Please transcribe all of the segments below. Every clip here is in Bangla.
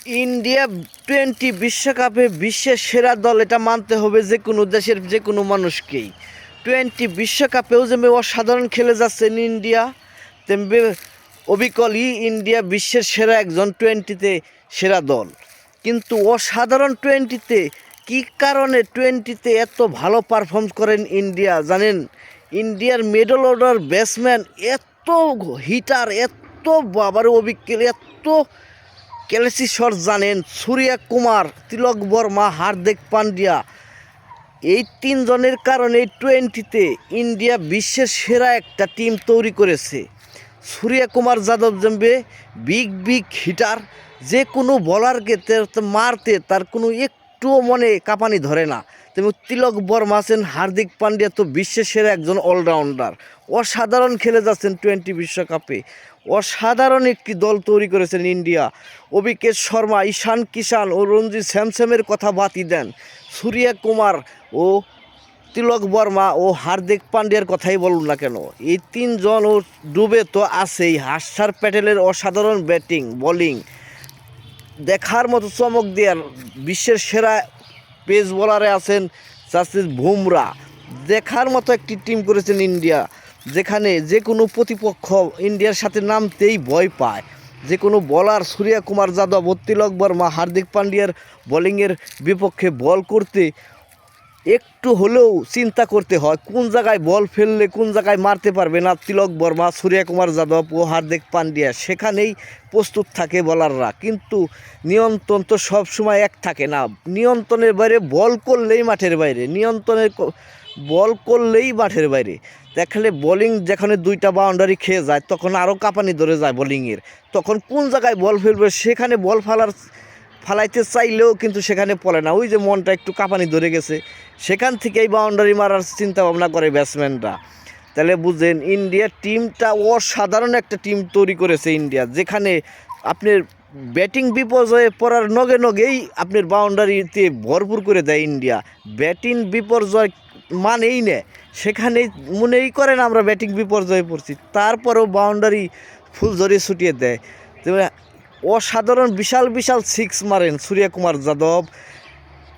ইন্ডিয়া টোয়েন্টি বিশ্বকাপে বিশ্বের সেরা দল, এটা মানতে হবে যে কোনো দেশের যে কোনো মানুষকেই। টোয়েন্টি বিশ্বকাপেও যেমন অসাধারণ খেলে যাচ্ছেন ইন্ডিয়া, তেমনি অবিকলই ইন্ডিয়া বিশ্বের সেরা একজন টোয়েন্টিতে সেরা দল। কিন্তু অসাধারণ টোয়েন্টিতে কী কারণে টোয়েন্টিতে এত ভালো পারফর্ম করেন ইন্ডিয়া জানেন? ইন্ডিয়ার মিডল অর্ডার ব্যাটসম্যান এত হিটার, এত বাবার অবিকল, এত ক্যালেসি শট জানেন, সূর্যা কুমার, তিলক বর্মা, হার্দিক পান্ডিয়া, এই তিনজনের কারণে টোয়েন্টিতে ইন্ডিয়া বিশ্বের সেরা একটা টিম তৈরি করেছে। সূর্যা কুমার যাদব জম্বে বিগ বিগ হিটার, যে কোনো বলারকে মারতে তার কোনো একটুও মনে কাঁপানি ধরে না। তেমন তিলক বর্মা আছেন, হার্দিক পান্ডিয়া তো বিশ্বের সেরা একজন অলরাউন্ডার, অসাধারণ খেলে যাচ্ছেন টোয়েন্টি বিশ্বকাপে। অসাধারণ একটি দল তৈরি করেছেন ইন্ডিয়া। অভিষেক শর্মা, ঈশান কিষান ও রঞ্জি স্যামসনের কথা বাদই দেন, সূর্যা কুমার ও তিলক বর্মা ও হার্দিক পান্ডিয়ার কথাই বলুন না কেন, এই তিনজন ও ডুবে তো আছেই। হার্ষার প্যাটেলের অসাধারণ ব্যাটিং বোলিং দেখার মতো, চমক দেওয়ার। বিশ্বের সেরা পেস বোলারে আছেন জাসপ্রীত বুমরা, দেখার মতো একটি টিম করেছেন ইন্ডিয়া, যেখানে যে কোনো প্রতিপক্ষ ইন্ডিয়ার সাথে নামতেই ভয় পায়। যে কোনো বলার সূর্যা কুমার যাদব ও তিলক বর্মা, হার্দিক পান্ডিয়ার বোলিংয়ের বিপক্ষে বল করতে একটু হলেও চিন্তা করতে হয় কোন জায়গায় বল ফেললে কোন জায়গায় মারতে পারবে না তিলক বর্মা, সূর্যা কুমার যাদব ও হার্দিক পান্ডিয়া, সেখানেই প্রস্তুত থাকে বলাররা। কিন্তু নিয়ন্ত্রণ তো সবসময় এক থাকে না, নিয়ন্ত্রণের বাইরে বল করলেই মাঠের বাইরে, বল করলেই মাঠের বাইরে। দেখলে বোলিং যেখানে দুইটা বাউন্ডারি খেয়ে যায় তখন আরও কাঁপানি ধরে যায় বোলিংয়ের, তখন কোন জায়গায় বল ফেলবে সেখানে বল ফালাইতে চাইলেও কিন্তু সেখানে পড়ে না, ওই যে মনটা একটু কাঁপানি ধরে গেছে, সেখান থেকেই বাউন্ডারি মারার চিন্তা ভাবনা করে ব্যাটসম্যানরা। তাহলে বুঝেন ইন্ডিয়ার টিমটা অসাধারণ একটা টিম তৈরি করেছে ইন্ডিয়া, যেখানে আপনার ব্যাটিং বিপর্যয়ে পড়ার নগেই আপনার বাউন্ডারিতে ভরপুর করে দেয় ইন্ডিয়া। ব্যাটিং বিপর্যয় মানেই নেয়, সেখানে মনেই করেন আমরা ব্যাটিং বিপর্যয়ে পড়ছি, তারপরেও বাউন্ডারি ফুলঝড়ি ছুটিয়ে দেয়। অসাধারণ বিশাল বিশাল সিক্স মারেন সূর্যা কুমার যাদব,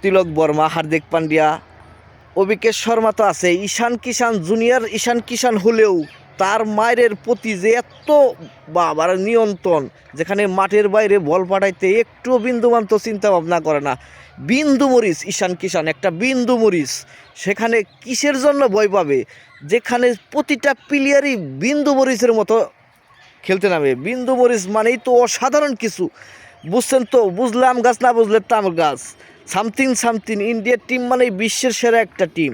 তিলক বর্মা, হার্দিক পান্ডিয়া, অভিষেক শর্মা তো আছে, ঈশান কিষান জুনিয়র ঈশান কিষান হলেও তার মায়ের প্রতি যে এত বাবার নিয়ন্ত্রণ, যেখানে মাঠের বাইরে বল পাঠাইতে একটুও বিন্দুমান্ত চিন্তা ভাবনা করে না। বিন্দু মরিচ ঈশান কিষান, একটা বিন্দু মরিচ, সেখানে কিসের জন্য ভয় পাবে, যেখানে প্রতিটা প্লেয়ারই বিন্দু মরিচের মতো খেলতে নামে। বিন্দু মরিচ মানেই তো অসাধারণ কিছু, বুঝছেন তো? বুঝলাম গাছ, না বুঝলে তাম গাছ, সামথিং সামথিং। ইন্ডিয়ার টিম মানেই বিশ্বের সেরা একটা টিম।